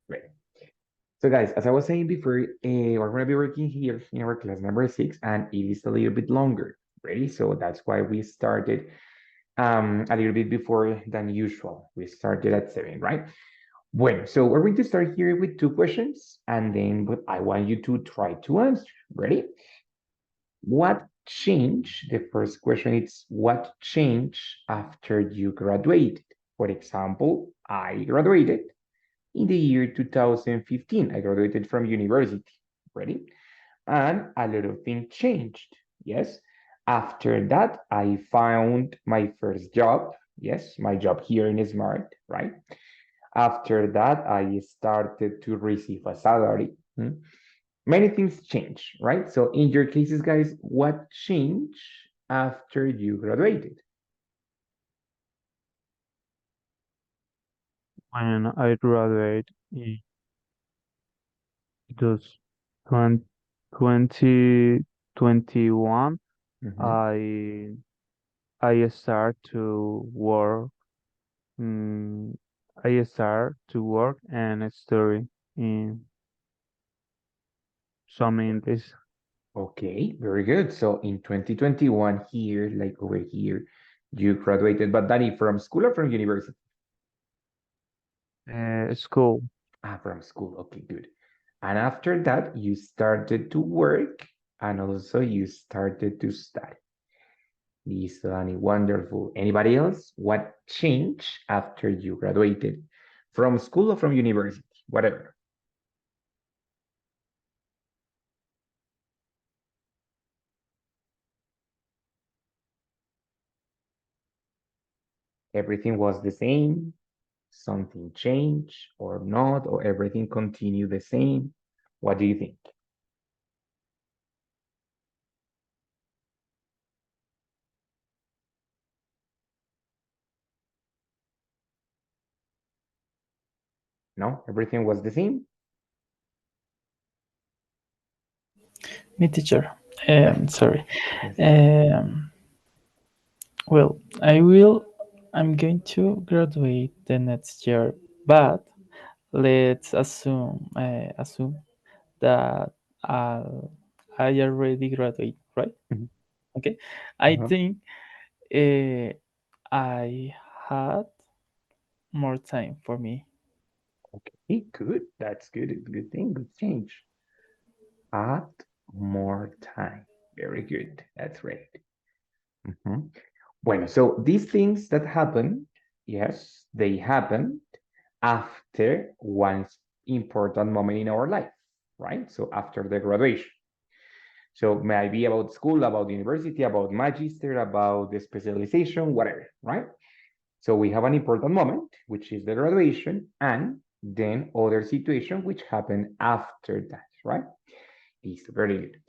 Great. So guys, as I was saying before, we're going to be working here in our class number 6, and it is a little bit longer. Ready? So that's why we started a little bit before than usual. We started at 7, right? Bueno, so we're going to start here with 2 questions, and then I want you to try to answer. Ready? What changed? The first question is what changed after you graduated? For example, I graduated in the year 2015. I graduated from university. Ready? And a lot of things changed. Yes. After that, I found my first job. Yes, my job here in Smart, right? After that, I started to receive a salary. Many things change, right? So in your cases, guys, what changed after you graduated? When I graduate in those 2021, Mhm. I I start to work. Mm, I start to work and study in some English. Okay, very good. So in 2021 here, like over here, you graduated, but Danny, from school or from university? School. From school. Okay, good. And after that, you started to work and also you started to study. Listo, Danny, wonderful. Anybody else? What changed after you graduated from school or from university? Whatever. Everything was the same, something changed or not, or everything continued the same. What do you think? No, everything was the same. Me teacher. Sorry. Yes. Um, well, I'm going to graduate the next year, but let's assume that uh, I already graduate, right? Mhm. Okay. I Uh-huh. think I had more time for me. Okay, good. That's good. Good thing. Good change. Add more time. Very good. That's right. Mhm. Bueno, so these things that happen, yes, they happen after one important moment in our life, right? So after the graduation. So maybe about school, about university, about magister, about the specialization, whatever, right? So we have an important moment, which is the graduation, and then other situation which happen after that, right? Listo, very good.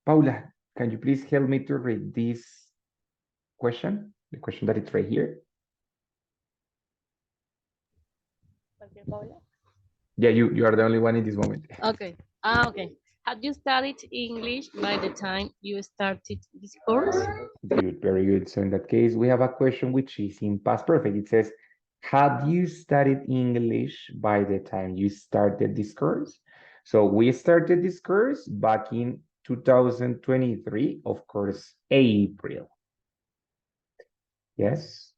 Paula, can you please help me to read this question? The question that is right here. Okay, Paula. Yeah, you are the only one in this moment. Okay. Okay. Have you studied English by the time you started this course? Good, very good. So in that case, we have a question which is in past perfect. It says, had you studied English by the time you started this course? So we started this course back in 2023, of course, April. Yes.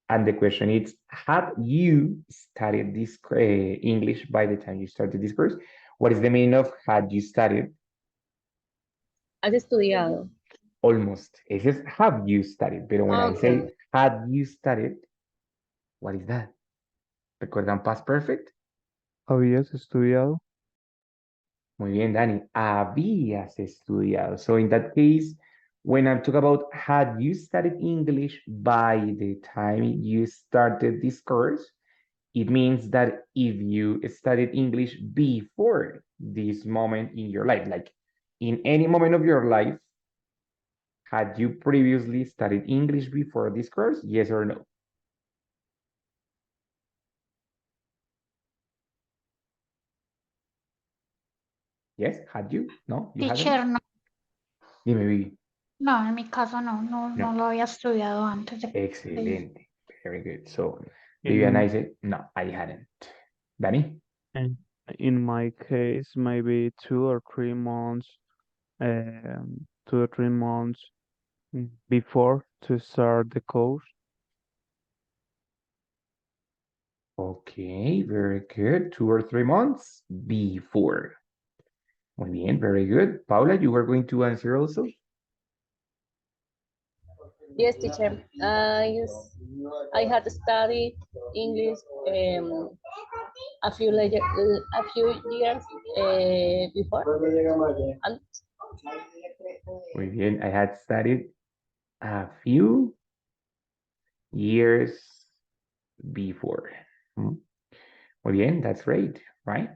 And the question is, had you studied this English by the time you started this course? What is the meaning of had you studied? ¿Has estudiado? Almost. It says, have you studied? Pero when I Okay. say, had you studied, what is that? ¿Recuerdan past perfect? ¿Habías estudiado? Muy bien, Dani. Habías estudiado. So in that case, when I talk about had you studied English by the time you started this course, it means that if you studied English before this moment in your life, like in any moment of your life, had you previously studied English before this course? Yes or no? Yes, had you? No, you hadn't? Teacher, no, Dime, Vivi. no, en mi caso no, no No. lo había estudiado antes de... Excelente. Very good. So, Viviana In dice, no, I hadn't. Danny? And in my case, maybe 2 or 3 months, 2 or 3 months before to start the course. Okay, very good. 2 or 3 months before. Muy bien, very good. Paula, you were going to answer also? Yes, teacher. I had studied English a few years before. And Muy bien, I had studied a few years before. Muy bien, that's great, right?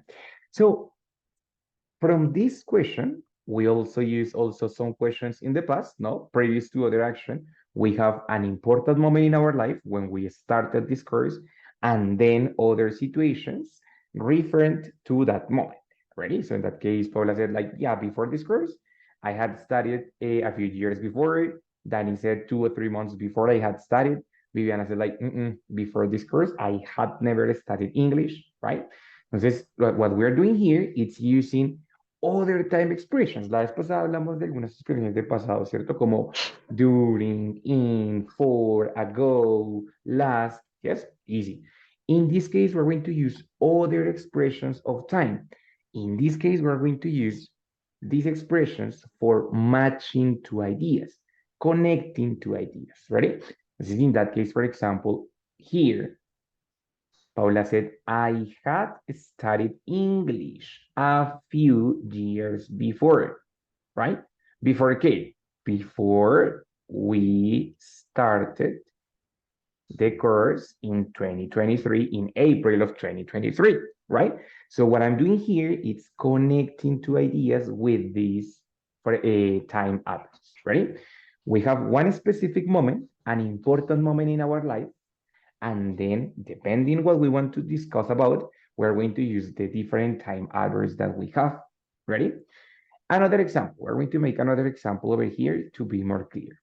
So from this question, we also use also some questions in the past, no, previous to other action. We have an important moment in our life when we started this course, and then other situations referent to that moment. Ready? So in that case, Paula said, like, yeah, before this course, I had studied a few years before. Danny said 2 or 3 months before I had studied. Viviana said, like, before this course, I had never studied English, right? Entonces, what we're doing here is using other time expressions. La vez pasada hablamos de algunas expresiones de pasado, ¿cierto? Como during, in, for, ago, last. Yes, easy. In this case, we're going to use other expressions of time. In this case, we're going to use these expressions for matching two ideas, connecting two ideas. Ready? This is in that case, for example, here, Paula said, I had studied English a few years before, right? Before K, before we started the course in 2023, in April of 2023, right? So what I'm doing here is connecting two ideas with this for a time average, right? We have one specific moment, an important moment in our life, and then depending what we want to discuss about, we're going to use the different time address that we have. Ready? Another example. We're going to make another example over here to be more clear.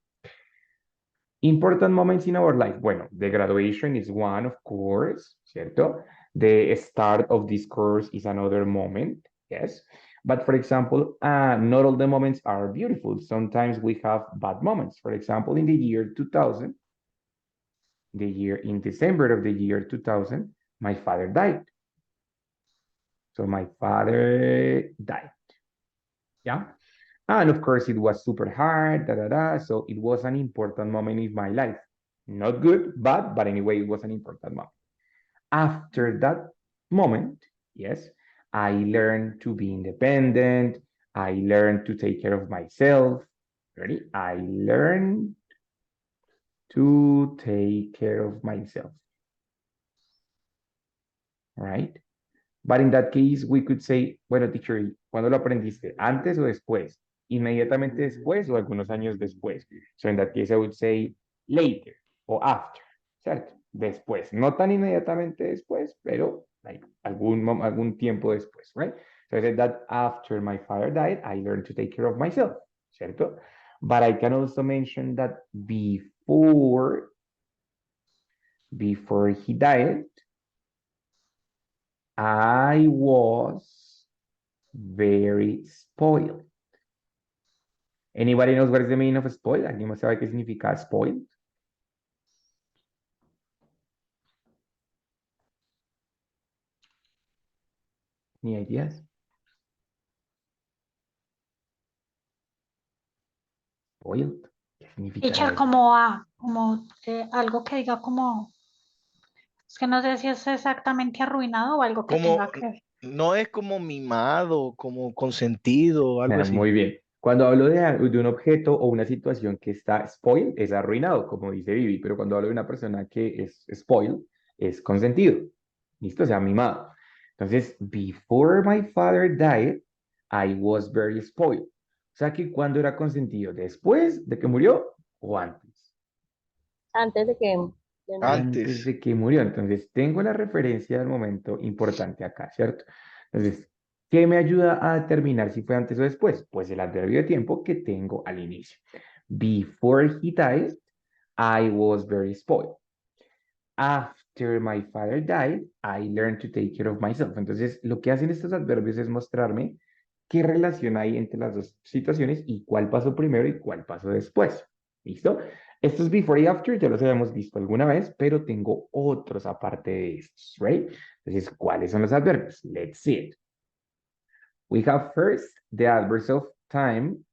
Important moments in our life. Bueno, the graduation is one, of course, ¿cierto? The start of this course is another moment, yes. But for example, not all the moments are beautiful. Sometimes we have bad moments. For example, in the year 2000, in December of the year 2000, my father died. So my father died. Yeah. And of course, it was super hard. So it was an important moment in my life. Not good, but anyway, it was an important moment. After that moment, yes, I learned to be independent. I learned to take care of myself. Ready? I learned to take care of myself. Right? But in that case, we could say, bueno, teacher, ¿cuándo lo aprendiste? ¿Antes o después? ¿Inmediatamente después o algunos años después? So in that case, I would say later o after, ¿cierto? Después. No tan inmediatamente después, pero like algún tiempo después, right? So I said that after my father died, I learned to take care of myself, ¿cierto? But I can also mention that before he died, I was very spoiled. Anybody knows what is the meaning of spoiled? ¿Alguien más sabe qué significa spoiled? Any ideas? Spoiled. ¿Qué significa Teacher, eso? como algo que diga como, es que no sé si es exactamente arruinado o algo que Como, tenga que ver. no es como mimado, como consentido, algo así. Muy bien. Cuando hablo de un objeto o una situación que está spoiled, es arruinado, como dice Vivi, pero cuando hablo de una persona que es spoiled, es consentido. ¿Listo? O sea, mimado. Entonces, before my father died, I was very spoiled. O sea que cuando era consentido, después de que murió o antes. antes de que... Antes de que murió. Entonces, tengo la referencia del momento importante acá, ¿cierto? Entonces, ¿qué me ayuda a determinar si fue antes o después? Pues el adverbio de tiempo que tengo al inicio. Before he died, I was very spoiled. after my father died, I learned to take care of myself. Entonces, lo que hacen estos adverbios es mostrarme qué relación hay entre las dos situaciones y cuál pasó primero y cuál pasó después. ¿Listo? Estos before y after ya los habíamos visto alguna vez, pero tengo otros aparte de estos, right? Entonces, ¿cuáles son los adverbios? Let's see it. We have first the adverbs of time,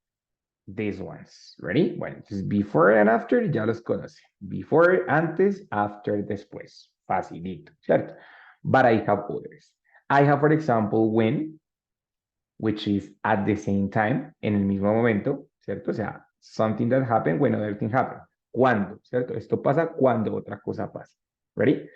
these ones. Ready? Bueno, entonces before and after ya los conoce. Before, antes, after, después. Facilito, ¿cierto? But I have others. I have, for example, when, which is at the same time, en el mismo momento, ¿cierto? O sea, something that happened when other thing happened. ¿Cuándo? ¿Cierto? Esto pasa cuando otra cosa pasa. Ready?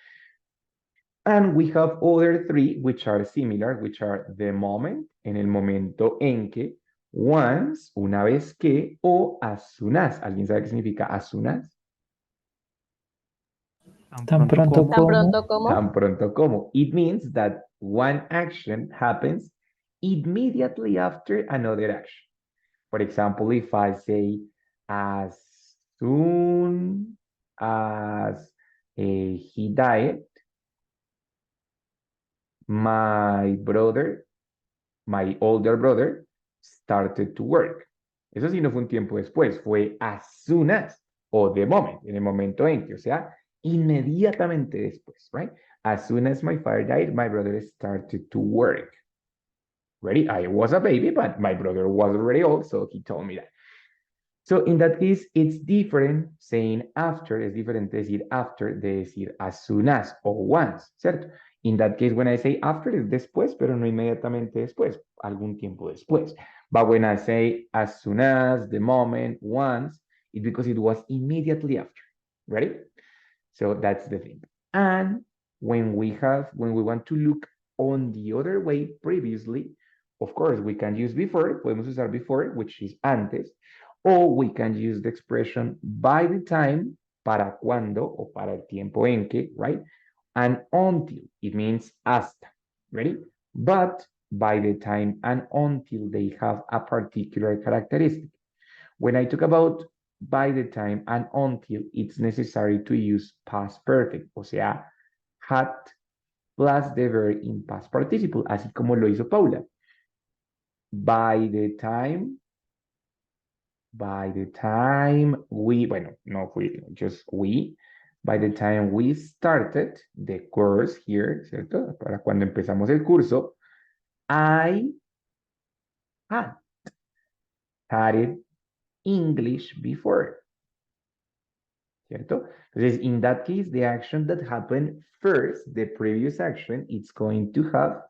And we have other three, which are similar, which are the moment, en el momento en que, once, una vez que, o as soon as. ¿Alguien sabe qué significa as soon as? Tan pronto Tan pronto como. Tan pronto como. It means that one action happens immediately after another action. For example, if I say as soon as he died, my brother, my older brother, started to work. Eso sí no fue un tiempo después, fue as soon as, o the moment, en el momento en que, o sea, inmediatamente después, right? As soon as my father died, my brother started to work. Ready? I was a baby, but my brother was already old, so he told me that. So in that case, it's different saying after, es diferente decir after de decir as soon as o once, ¿cierto? In that case, when I say after, es después, pero no inmediatamente después, algún tiempo después. But when I say as soon as, the moment, once, it's because it was immediately after. Ready? So that's the thing. And when we want to look on the other way previously, of course, we can use before, podemos usar before, which is antes, or we can use the expression by the time, para cuando, o para el tiempo en que, right? And until, it means hasta, ready? But by the time and until they have a particular characteristic. When I talk about by the time and until, it's necessary to use past perfect, o sea, had plus the verb in past participle, así como lo hizo Paula. By the time we, bueno, no fui, just we, by the time we started the course here, ¿cierto? Para cuando empezamos el curso, I had studied English before, ¿cierto? Entonces, in that case, the action that happened first, the previous action, it's going to have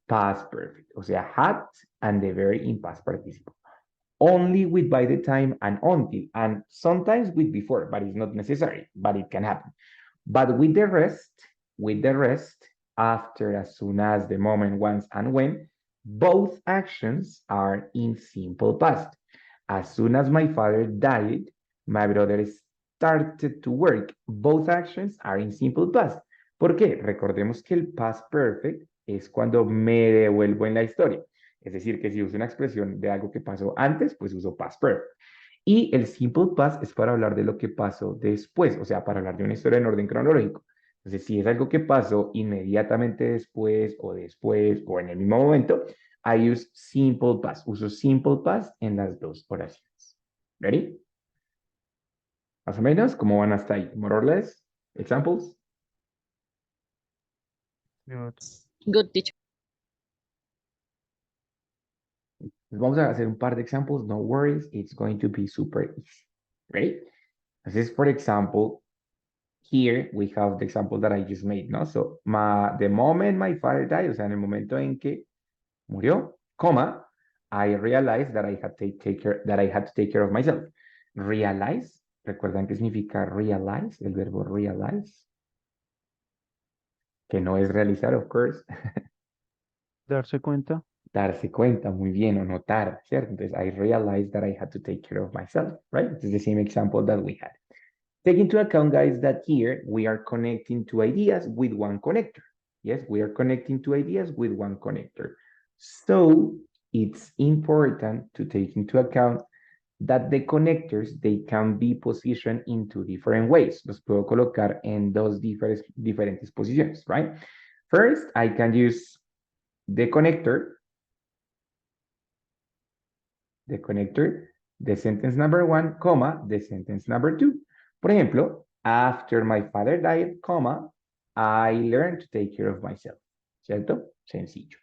past perfect, o sea, had and the verb in past participle. Only with by the time and until, and sometimes with before, but it's not necessary, but it can happen. But with the rest, after, as soon as, the moment, once, and when, both actions are in simple past. As soon as my father died, my brother started to work. Both actions are in simple past. ¿Por qué? Recordemos que el past perfect es cuando me devuelvo en la historia. Es decir, que si uso una expresión de algo que pasó antes, pues uso past perfect. Y el simple past es para hablar de lo que pasó después, o sea, para hablar de una historia en orden cronológico. Entonces, si es algo que pasó inmediatamente después o en el mismo momento, I use simple past. Uso simple past en las dos oraciones. ¿Ready? Más o menos, ¿cómo van hasta ahí? More or less? Examples? Good. Good teacher. Vamos a hacer un par de examples. No worries, it's going to be super easy. Ready? Entonces, for example, here we have the example that I just made, ¿no? So, the moment my father died, o sea, en el momento en que murió, coma, I realized that I had to take care of myself. Realize, ¿recuerdan qué significa realize? El verbo realize. Que no es realizar, of course. Darse cuenta. Darse cuenta, muy bien, o notar, ¿cierto? Entonces, I realized that I had to take care of myself, right? It's the same example that we had. Take into account, guys, that here we are connecting two ideas with one connector. Yes, we are connecting two ideas with one connector. So it's important to take into account that the connectors, they can be positioned in two different ways. Los puedo colocar en dos diferentes posiciones, right? First, I can use the connector, the sentence number one, comma, the sentence number two. Por ejemplo, after my father died, comma, I learned to take care of myself. ¿Cierto? Sencillo.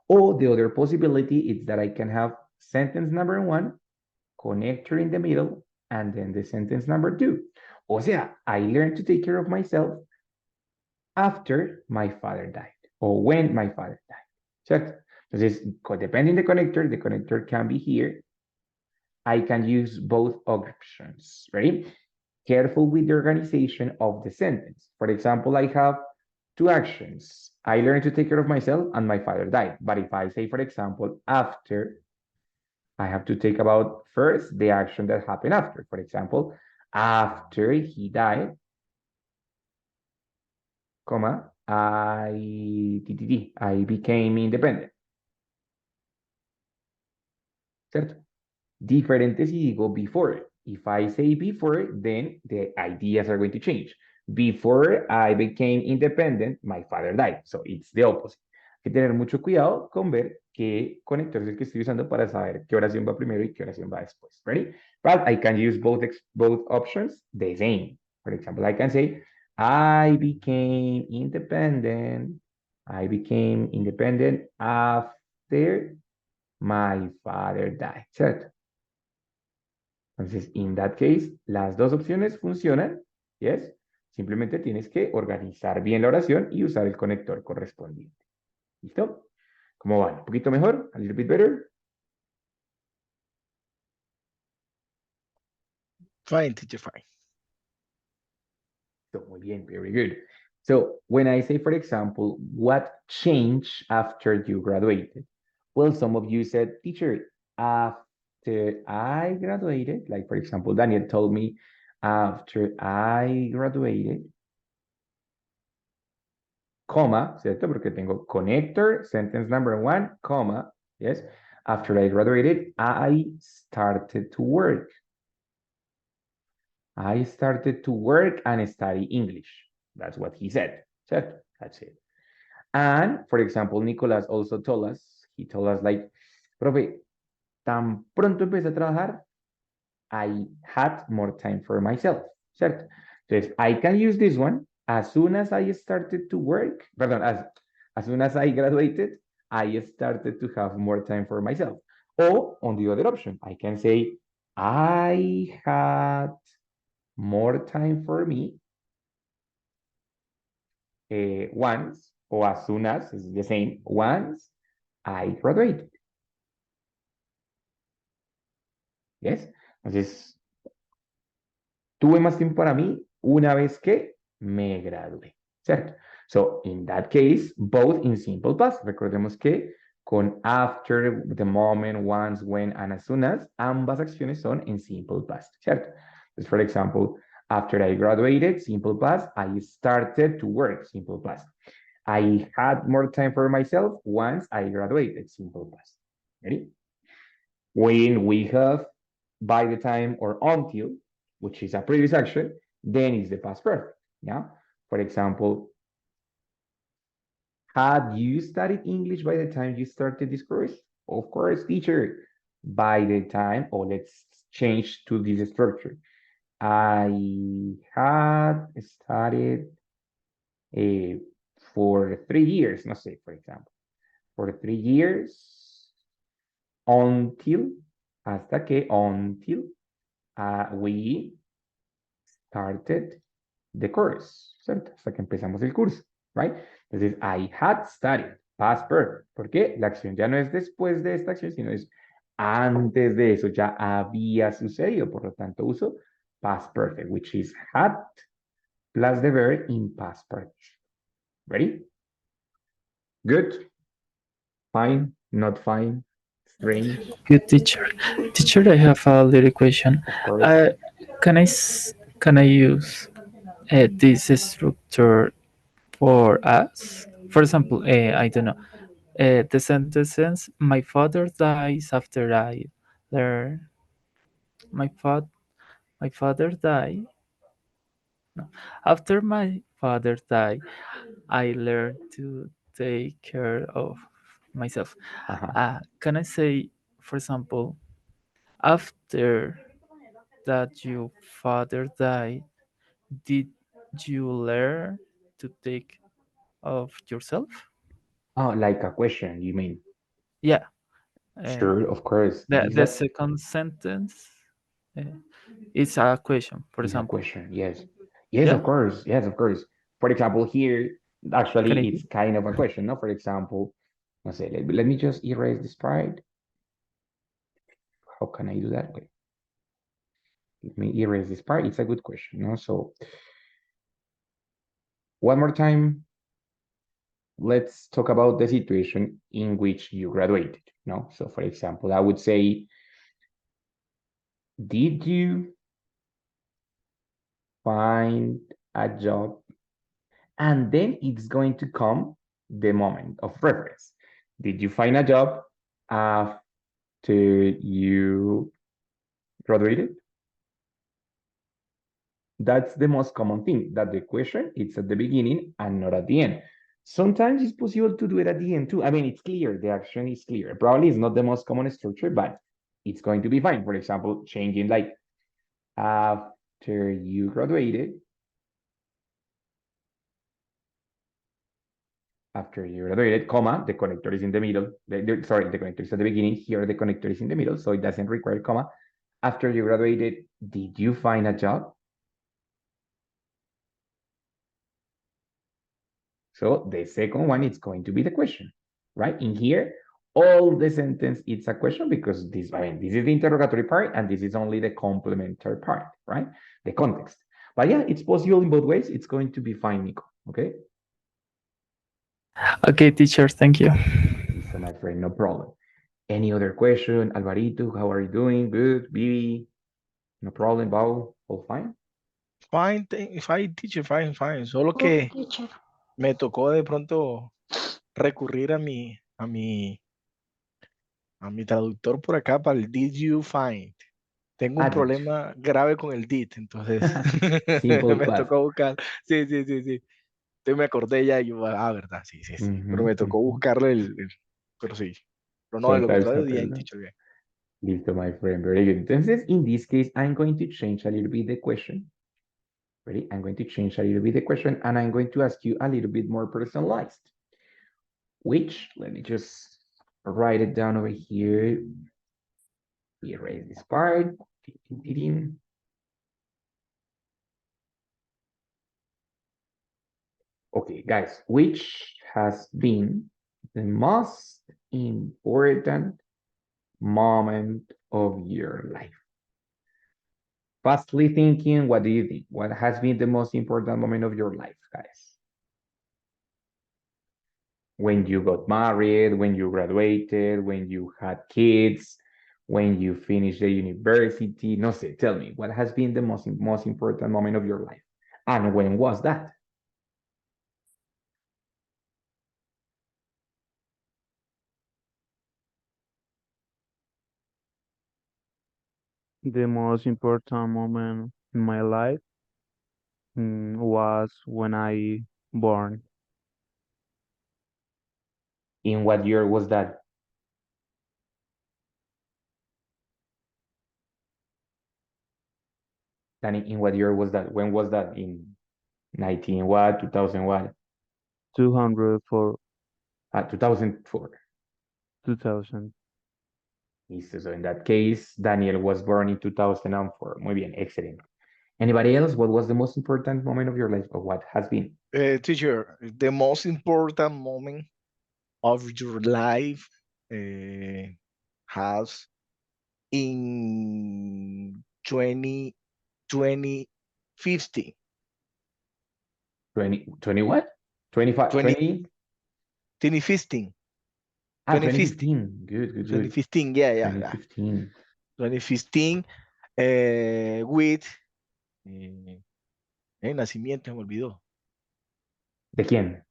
Or the other possibility is that I can have sentence number one, connector in the middle, and then the sentence number two. O sea, I learned to take care of myself after my father died, or when my father died. ¿Cierto? Entonces, depending the connector can be here. I can use both options. Ready? Careful with the organization of the sentence. For example, I have two actions. I learned to take care of myself and my father died. But if I say, for example, after, I have to take about first the action that happened after. For example, after he died, comma, I became independent. ¿Cierto? Diferente si digo before. If I say before, then the ideas are going to change. Before I became independent, my father died. So it's the opposite. Hay que tener mucho cuidado con ver qué conector es el que estoy usando para saber qué oración va primero y qué oración va después. Ready? But I can use both options the same. For example, I can say, I became independent. I became independent after my father died. ¿Cierto? Entonces, in that case, las dos opciones funcionan, ¿yes? Simplemente tienes que organizar bien la oración y usar el conector correspondiente. ¿Listo? ¿Cómo van? ¿Un poquito mejor? ¿A little bit better? Fine, teacher, fine. So, muy bien, very good. So, when I say, for example, what changed after you graduated? Well, some of you said, teacher, after I graduated, like for example, Daniel told me, after I graduated, comma, ¿cierto? Porque tengo connector, sentence number one, comma, yes. After I graduated, I started to work. I started to work and study English. That's what he said. ¿Cierto? That's it. And, for example, Nicolas also told us, he told us like, profe, tan pronto empecé a trabajar, I had more time for myself, ¿cierto? Entonces, I can use this one as soon as I started to work, pardon, as soon as I graduated, I started to have more time for myself. Or on the other option, I can say, I had more time for me once, or as soon as, is the same, once I graduated. Yes? Entonces, tuve más tiempo para mí una vez que me gradué, ¿cierto? So, in that case, both in simple past. Recordemos que con after, the moment, once, when, and as soon as, ambas acciones son en simple past, ¿cierto? Entonces, for example, after I graduated, simple past, I started to work, simple past. I had more time for myself once I graduated, simple past. Ready? When we have by the time or until, which is a previous action, then it's the past perfect. Yeah. For example, had you studied English by the time you started this course? Of course, teacher. By the time, or let's change to this structure. I had studied for 3 years, no sé, for example. For 3 years until, hasta que, until we started the course, ¿cierto? Hasta que empezamos el curso, right? Entonces, I had studied, past perfect. ¿Por qué? La acción ya no es después de esta acción, sino es antes de eso, ya había sucedido. Por lo tanto, uso past perfect, which is had plus the verb in past perfect. Ready? Good? Fine? Not fine? Strange? Good teacher. Teacher, I have a little question. Of course. Can I use this structure for us? For example, I don't know. The sentence, my father dies after I learn my father died. No. After my father died, I learned to take care of myself. Can I say, for example, after that your father died, did you learn to take of yourself? Oh, like a question, you mean? Yeah. Sure, of course. The second sentence uh, is a question, for Is a example. question, yes. Yes, Yeah. of course. Yes, of course. For example, here, Can actually, I? it's kind of a question, no? For example, let's say, let me just erase this part. How can I do that? Wait. Let me erase this part. It's a good question, no? So, one more time, let's talk about the situation in which you graduated, no? So, for example, I would say, did you find a job? And then it's going to come the moment of reference. Did you find a job after you graduated? That's the most common thing, that the question it's at the beginning and not at the end. Sometimes it's possible to do it at the end too. I mean, it's clear, the action is clear. Probably it's not the most common structure, but it's going to be fine. For example, changing like after you graduated, comma, the connector is in the middle. Sorry, the connector is at the beginning. Here, the connector is in the middle, so it doesn't require comma. After you graduated, did you find a job? So the second one is going to be the question, right? In here, all the sentence, it's a question because this is the interrogatory part and this is only the complementary part, right? The context. But yeah, it's possible in both ways. It's going to be fine, Nico, okay? Okay, teacher, thank you. So my friend, no problem. Any other question? Alvarito, how are you doing? Good. Vivi, no problem. Bao, all fine? Fine, fine, teacher, fine, fine. Solo Good que teacher. me tocó de pronto recurrir a mi traductor por acá para el did you find. Tengo un problema grave con el did, entonces Simple me class. tocó buscar. Sí, sí, sí, sí. Entonces me acordé ya y yo, verdad, sí, sí, sí. Pero me tocó buscarle pero sí. Pero no, de lo Sometimes contrario, bien, happen, no? teacher, bien. Listo, my friend. Very good. Entonces, in this case, I'm going to change a little bit the question. Ready? I'm going to change a little bit the question and I'm going to ask you a little bit more personalized. Which, let me just write it down over here. Erase this part. Okay, guys, which has been the most important moment of your life? Fastly thinking, what do you think? What has been the most important moment of your life, guys? When you got married, when you graduated, when you had kids, when you finished the university? No sé, tell me, what has been the most important moment of your life? And when was that? The most important moment in my life was when I born. In what year was that? Danny, in what year was that? When was that? In 19 what? 2000 what? 200 for 2004. 2000. Listo. So in that case, Daniel was born in 2004. Muy bien, excellent. Anybody else? What was the most important moment of your life, or what has been? Teacher, the most important moment of your life has in 2050. 20 what? 25, 20, 20? 2015. 2015. 2015. Good, good, good. 2015, yeah, yeah, yeah. 2015. 2015, with el nacimiento, me olvidó. ¿De quién?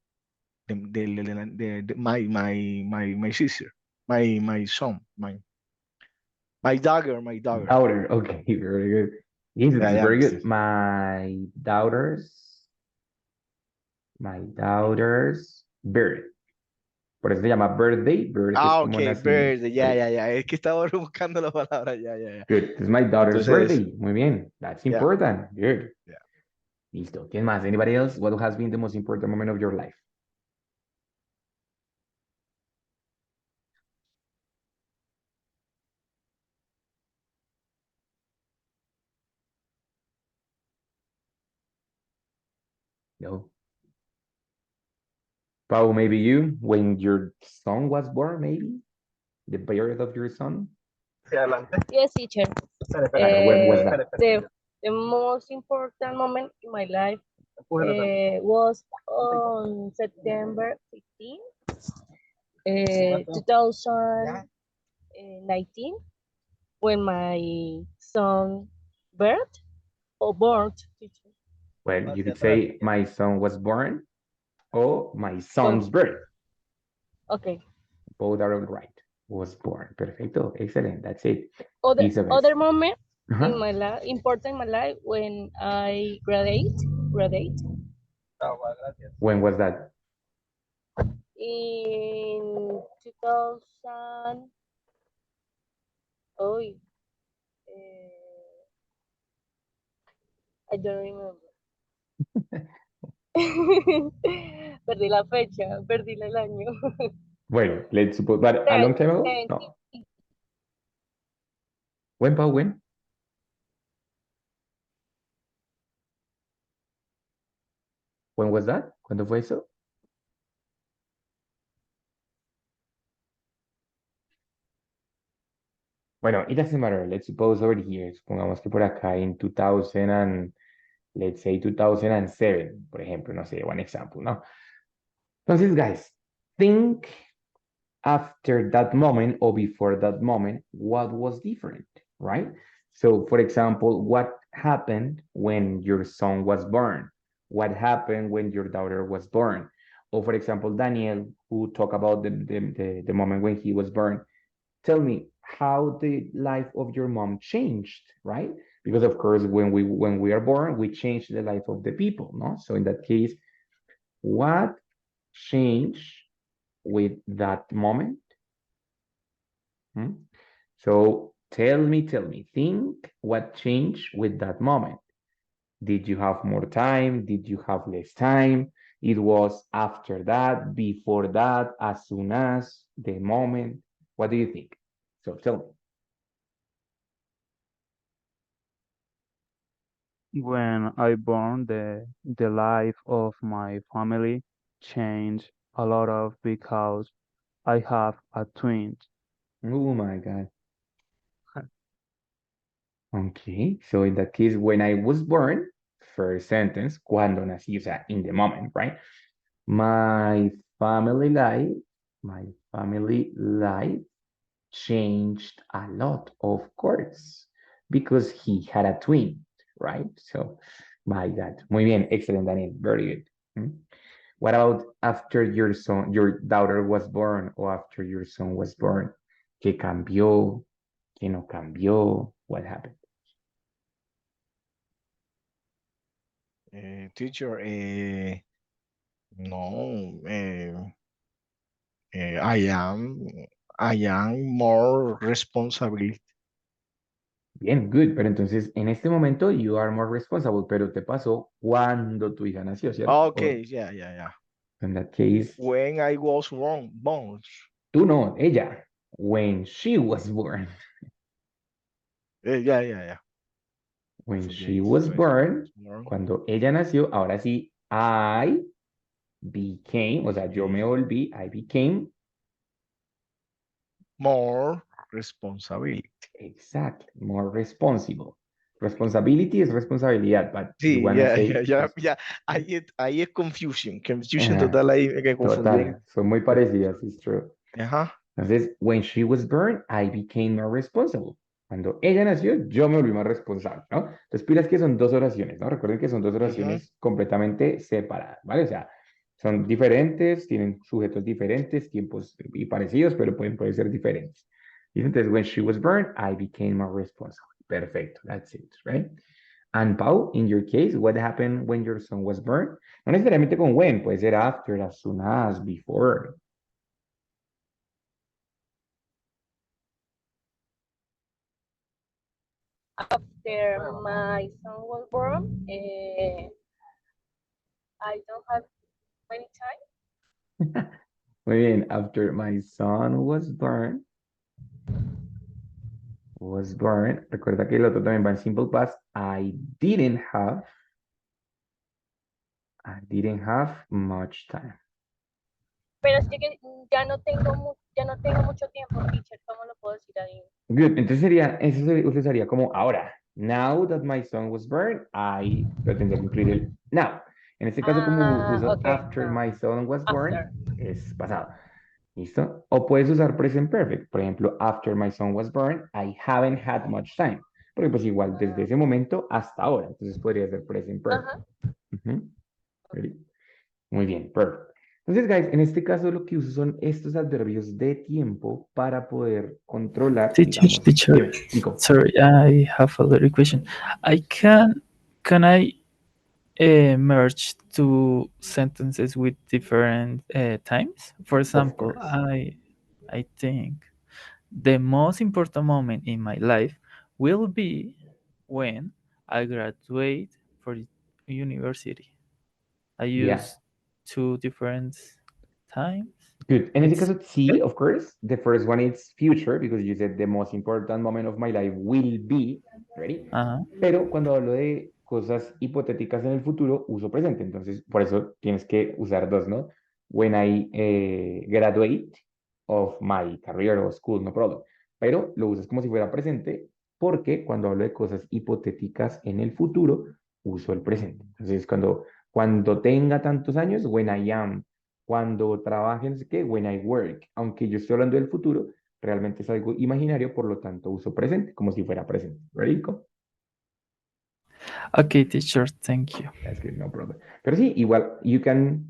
My sister, my son, My dagger, my dagger. Daughter. Okay, very good. Yes, it's Yeah, yeah, very Mr. good. My daughter's birth. Por eso se llama birthday. Birth es Ah, como ok, nacimiento. bird, ya, ya, ya. Es que estaba buscando la palabra, ya, ya, ya. Good. It's my daughter's Entonces, birthday. Muy bien. That's yeah, important. Good. yeah. Listo. ¿Quién más? Anybody else? What has been the most important moment of your life? No. Pau, maybe you, when your son was born, maybe? The birth of your son? Yes, teacher. When was that? The most important moment in my life was on September 15, 2019, when my son birth or born, teacher. Well, you could say my son was born or my son's birth. Okay. Both are all right. Was born. Perfecto. Excellent. That's it. Other Elizabeth. other moment Uh-huh. in my life, important in my life, when I graduate When was that? in 2000. Oh, I don't remember. Perdí la fecha, perdí el año. Well, let's suppose, but a long time ago? No. When, Pau, when? When was that? ¿Cuándo fue eso? Bueno, it doesn't matter. Let's suppose over here. Supongamos que por acá en 2000 and, let's say 2007, por ejemplo, no sé, one example, ¿no? Entonces, guys, think after that moment or before that moment, what was different, right? So, for example, what happened when your son was born? What happened when your daughter was born? Or, for example, Daniel, who talked about the moment when he was born. Tell me how the life of your mom changed, right? Because of course, when we are born, we change the life of the people, no? So in that case, what changed with that moment? So tell me, think what changed with that moment. Did you have more time? Did you have less time? It was after that, before that, as soon as, the moment. What do you think? So tell me. When I born, the life of my family changed a lot of because I have a twin. Oh my God. Okay, so in that case, when I was born, first sentence, cuando nací, o sea, in the moment, right? My family life, my family life changed a lot, of course, because he had a twin, right? So, my God. Muy bien, excellent, Daniel, very good. What about after your son, your daughter was born, or after your son was born? ¿Qué cambió? ¿Qué no cambió? What happened? Teacher, no, I am more responsible. Bien, good. Pero entonces, en este momento, you are more responsible, pero te pasó cuando tu hija nació, ¿cierto? Okay, yeah, yeah, yeah. In that case, When I was born. tú no, ella. When she was born. Yeah, yeah, yeah. When So, she yes, was when born, born, cuando ella nació, ahora sí, I became, o sea, yo me volví, I became, more responsibility. exactly, more responsible. Responsibility is responsabilidad, but you Sí, wanna ya, say, ya, ya, ya. Ahí es confusion Ajá, total ahí que confundí. total, son muy parecidas, it's true. Ajá. Entonces, when she was born, I became more responsible. Cuando ella nació, yo me volví más responsable, ¿no? Entonces, pilas que son dos oraciones, ¿no? Recuerden que son dos oraciones completamente separadas, ¿vale? O sea, son diferentes, tienen sujetos diferentes, tiempos y parecidos, pero pueden ser diferentes. Entonces, when she was born, I became more responsible. Perfecto, that's it, right? And Pau, in your case, what happened when your son was born? No necesariamente con when, puede ser after, as soon as, before. After my son was born, I don't have many time. Muy bien, after my son was born, recuerda que el otro también va en simple past, I didn't have much time. Pero es que ya no tengo mucho tiempo, teacher, ¿cómo lo puedo decir ahí? Good, entonces usted sería como ahora. Now that my son was born, pero tendría que incluir el now. En este caso, como uso Okay, after now. my son was born, After. es pasado. ¿Listo? O puedes usar present perfect. Por ejemplo, after my son was born, I haven't had much time. Porque pues igual desde ese momento hasta ahora. Entonces podría ser present perfect. Ujú. Ready? Muy bien, perfect. Entonces, guys, en este caso lo que uso son estos adverbios de tiempo para poder controlar, digamos. Teacher, Dime, Nico. sorry, I have a little question. Can I merge two sentences with different times? For example, course. I think the most important moment in my life will be when I graduate for university. I Yeah. use two different times. Good. En este It's caso, sí, of course. The first one is future, because you said the most important moment of my life will be, ready? Pero cuando hablo de cosas hipotéticas en el futuro, uso presente. Entonces, por eso tienes que usar dos, ¿no? When I graduate of my career or school, no problem. Pero lo usas como si fuera presente, porque cuando hablo de cosas hipotéticas en el futuro, uso el presente. Entonces, cuando tenga tantos años, when I am. Cuando trabaje, no sé qué, when I work. Aunque yo estoy hablando del futuro, realmente es algo imaginario, por lo tanto uso presente, como si fuera presente. Ready, Nico? okay, teacher. Thank you. That's good, no problem. Pero sí, igual, you can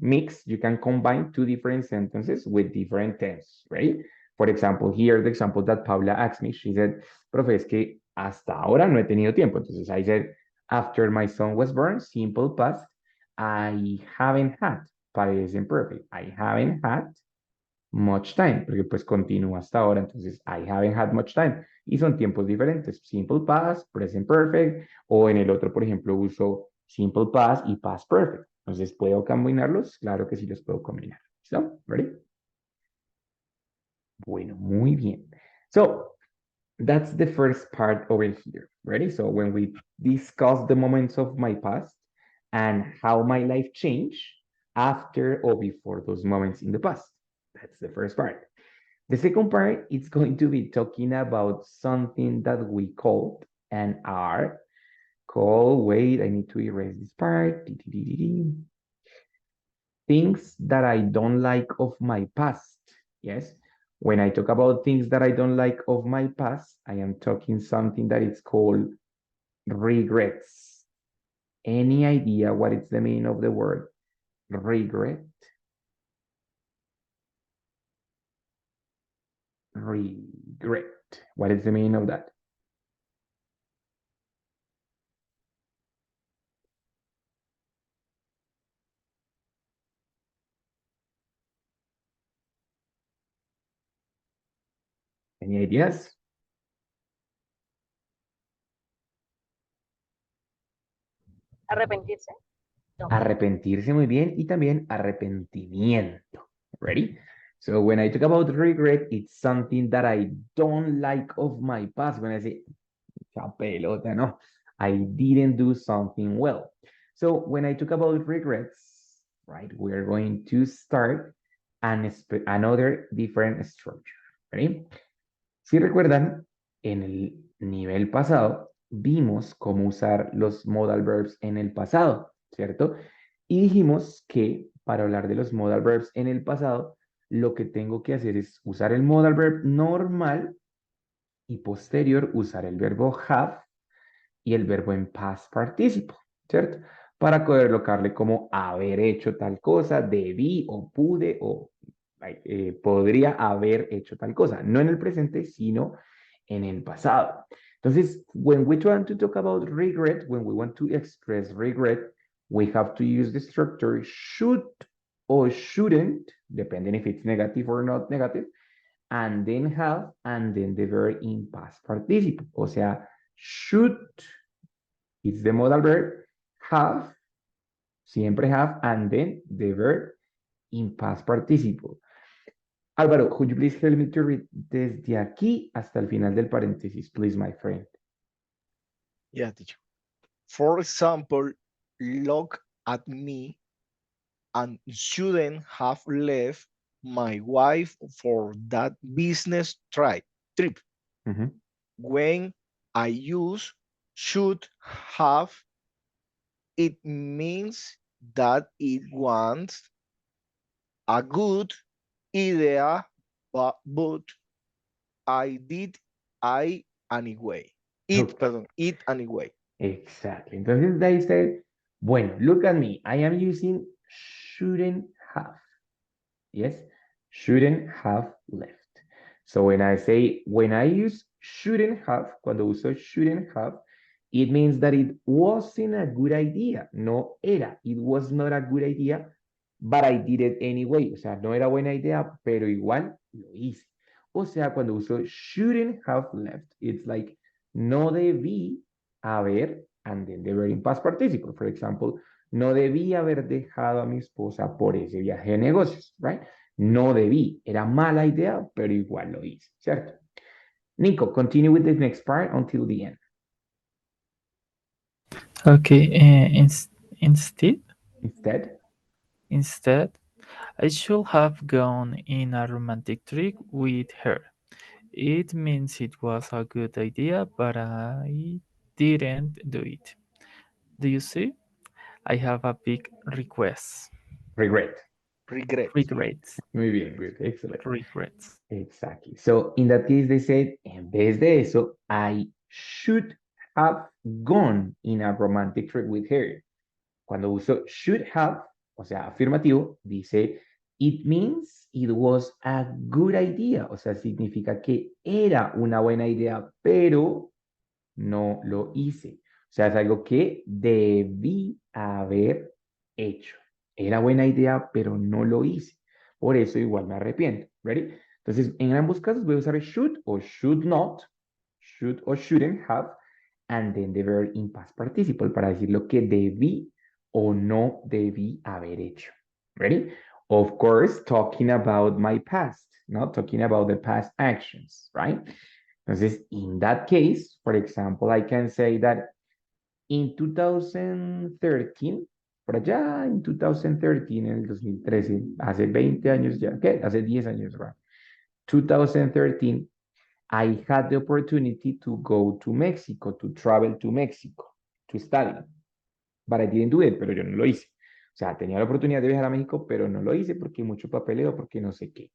combine two different sentences with different tense, right? For example, here, the example that Paula asked me, she said, profe, es que hasta ahora no he tenido tiempo. Entonces, I said, after my son was born, simple past, I haven't had, present perfect. I haven't had much time, porque pues continúa hasta ahora, entonces I haven't had much time. Y son tiempos diferentes, simple past, present perfect, o en el otro, por ejemplo, uso simple past y past perfect. Entonces, ¿puedo combinarlos? Claro que sí los puedo combinar. ¿Listo? ¿Ready? Bueno, muy bien. So, that's the first part over here. Ready? So, when we discuss the moments of my past and how my life changed after or before those moments in the past. That's the first part. The second part is going to be talking about something that we called and are called, wait, I need to erase this part. Things that I don't like of my past. Yes. When I talk about things that I don't like of my past, I am talking something that is called regrets. Any idea what is the meaning of the word regret? Regret. What is the meaning of that? Any ideas? Arrepentirse. No. Arrepentirse muy bien y también arrepentimiento. Ready? So when I talk about regret, it's something that I don't like of my past. When I say, pelota, no, I didn't do something well. So when I talk about regrets, right, we're going to start another different structure. Ready? Si recuerdan, en el nivel pasado vimos cómo usar los modal verbs en el pasado, ¿cierto? Y dijimos que para hablar de los modal verbs en el pasado, lo que tengo que hacer es usar el modal verb normal y posterior usar el verbo have y el verbo en past participle, ¿cierto? Para colocarle como haber hecho tal cosa, debí o pude o podría haber hecho tal cosa, no en el presente, sino en el pasado. Entonces, when we want to talk about regret, when we want to express regret, we have to use the structure should or shouldn't, depending if it's negative or not negative, and then have, and then the verb in past participle. O sea, should is the modal verb, have, siempre have, and then the verb in past participle. Álvaro, could you please help me to read desde aquí hasta el final del paréntesis, please, my friend? Yeah, teacher. For example, look at me and shouldn't have left my wife for that business trip. When I use should have, it means that it wants a good idea, but I did I anyway. It, perdón, it anyway. Exactly. Entonces they said, bueno, look at me. I am using shouldn't have. Yes, shouldn't have left. So when I say, when I use shouldn't have, cuando uso shouldn't have, it means that it wasn't a good idea. No era. It was not a good idea, but I did it anyway. O sea, no era buena idea, pero igual lo hice. O sea, cuando uso shouldn't have left, it's like no debí haber, and then the verb in past participle. For example, no debí haber dejado a mi esposa por ese viaje de negocios, right? No debí, era mala idea, pero igual lo hice, ¿cierto? Nico, continue with the next part until the end. Okay, instead, I should have gone in a romantic trip with her. It means it was a good idea, but I didn't do it. Do you see? I have a big request. Regret. Regrets. Muy bien, good, excellent. Regrets. Exactly. So in that case, they said, en vez de eso, I should have gone in a romantic trip with her. Cuando uso should have, o sea, afirmativo, dice, it means it was a good idea. O sea, significa que era una buena idea, pero no lo hice. O sea, es algo que debí haber hecho. Era buena idea, pero no lo hice. Por eso igual me arrepiento. ¿Ready? Entonces, en ambos casos voy a usar should o should not, should or shouldn't have, and then the verb in past participle para decir lo que debí o no debí haber hecho. Ready? Of course, talking about my past, not talking about the past actions, right? Entonces, in that case, for example, I can say that in 2013, por allá en 2013, en el 2013, hace 20 años ya, ¿qué? Hace 10 años, right? 2013, I had the opportunity to go to Mexico, to travel to Mexico, to study. But I didn't do it, pero yo no lo hice. O sea, tenía la oportunidad de viajar a México, pero no lo hice porque mucho papeleo, porque no sé qué.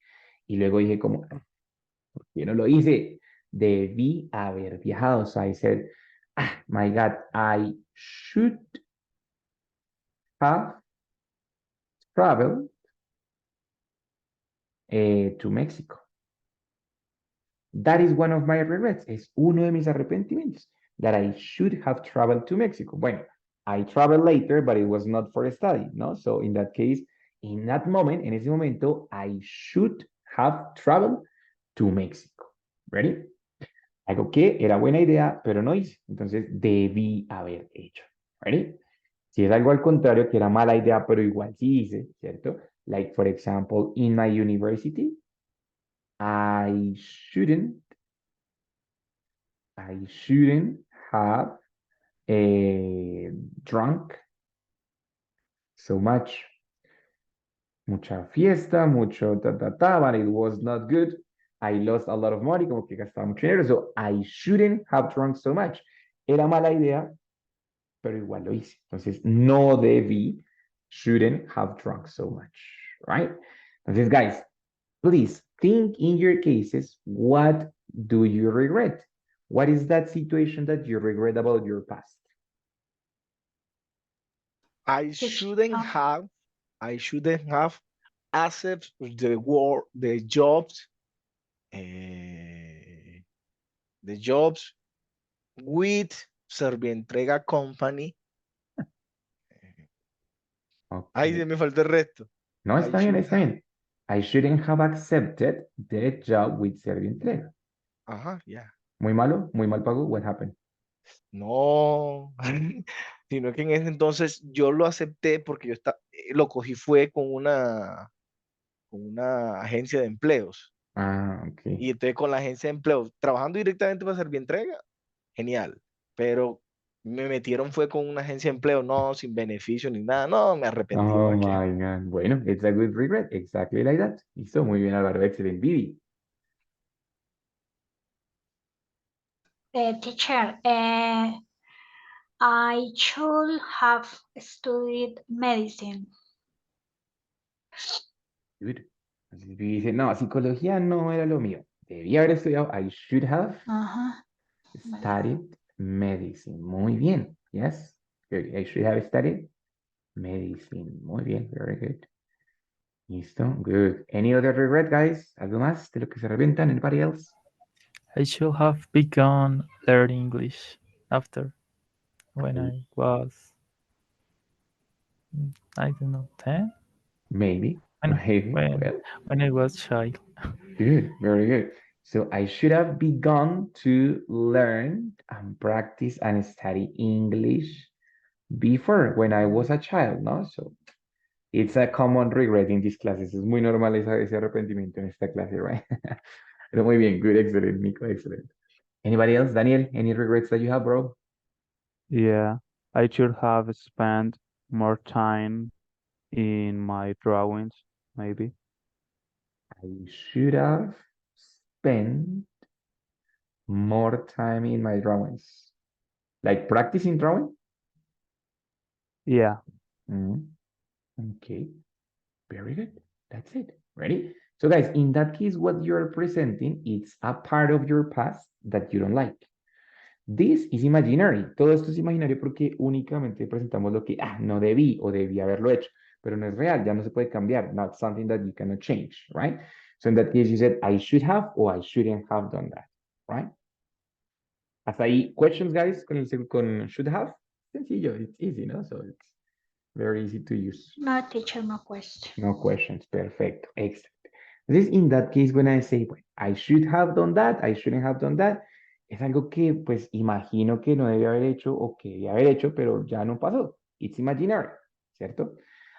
Y luego dije como, ¿por qué no lo hice? Debí haber viajado. So I said, ah, my God, I should have traveled to Mexico. That is one of my regrets. Es uno de mis arrepentimientos. That I should have traveled to Mexico. Bueno, I traveled later, but it was not for study, no? So in that case, in that moment, en ese momento, I should have traveled to Mexico. Ready? Algo que era buena idea, pero no hice. Entonces, debí haber hecho. Ready? Si es algo al contrario, que era mala idea, pero igual sí hice, ¿cierto? Like, for example, in my university, I shouldn't have drunk so much. Mucha fiesta, mucho but it was not good. I lost a lot of money, como que gastaba mucho dinero, so I shouldn't have drunk so much. Era mala idea, pero igual lo hice. Entonces, no debí, shouldn't have drunk so much, right? Entonces, guys, please think in your cases, what do you regret? What is that situation that you regret about your past? I shouldn't have accept the jobs with Servientrega Company. Ay, Okay. se me falta el resto. No, I está bien, should está bien. I shouldn't have accepted the job with Servientrega. Ajá, ya. Muy malo, muy mal pago. What happened? No, sino que en ese entonces yo lo acepté porque lo cogí fue con una agencia de empleos. Ah, ok. Y entonces con la agencia de empleos, trabajando directamente para Servientrega, genial. Pero me metieron fue con una agencia de empleo, no, sin beneficio ni nada. No, me arrepentí, Oh ¿para qué? my God. Bueno, it's a good regret. Exactly like that. Listo, muy bien, Álvaro. Excelente. Vivi. Teacher, I should have studied medicine. Good. Entonces Vivi dice, no, psicología no era lo mío. Debía haber estudiado. I should have Ajá. studied medicine. Muy bien. Yes. Good. I should have studied medicine. Muy bien. Very good. Listo. Good. Any other regret, guys? ¿Algo más de lo que se arrepientan? Anybody else? I should have begun learning English after when I- I was, I don't know, 10? Maybe. When, Maybe. when, Well, when I was child. good. Very good. So I should have begun to learn and practice and study English before when I was a child, no? So it's a common regret in these classes. Es muy normal ese arrepentimiento en esta clase, right? Pero muy bien. Good. Excellent, Nico. Excellent. Anybody else? Daniel, any regrets that you have, bro? Yeah, I should have spent more time in my drawings, maybe. I should have spent more time in my drawings. Like practicing drawing? Yeah, Mm, okay, very good. That's it. Ready? So guys, in that case, what you're presenting is a part of your past that you don't like. This is imaginary. Todo esto es imaginario porque únicamente presentamos lo que no debí o debí haberlo hecho, pero no es real, ya no se puede cambiar. Not something that you cannot change, right? So in that case, you said, I should have or I shouldn't have done that, right? Hasta ahí, questions, guys, con should have. Sencillo, it's easy, ¿no? So it's very easy to use. No, teacher, no question. No questions. Perfecto. Excellent. Entonces, in that case, when I say, bueno, I should have done that, I shouldn't have done that, es algo que, pues, imagino que no debía haber hecho o que debía haber hecho, pero ya no pasó. It's imaginary, ¿cierto?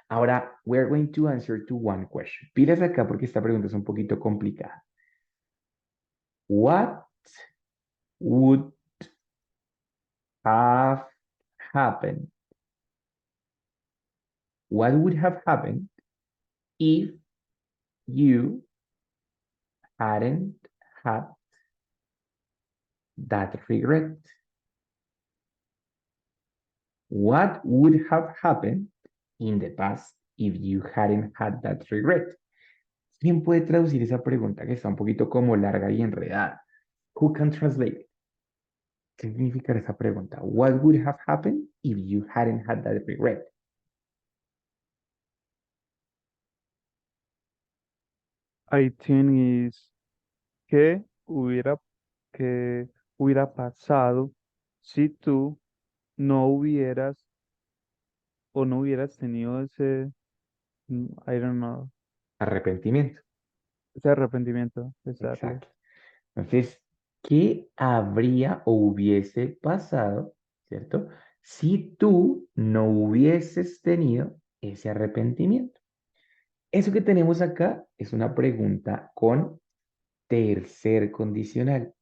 Ahora, we're going to answer to one question. Pilas acá porque esta pregunta es un poquito complicada. What would have happened? What would have happened if you hadn't had that regret? What would have happened in the past if you hadn't had that regret? ¿Quién puede traducir esa pregunta que está un poquito como larga y enredada? Who can translate it? ¿Qué significa esa pregunta? What would have happened if you hadn't had that regret? I think is que hubiera, que hubiera pasado si tú no hubieras o no hubieras tenido ese, I don't know, Arrepentimiento. ese arrepentimiento. Exactly. Exacto. Entonces, ¿qué habría o hubiese pasado, cierto? Si tú no hubieses tenido ese arrepentimiento. Eso que tenemos acá es una pregunta con tercer condicional.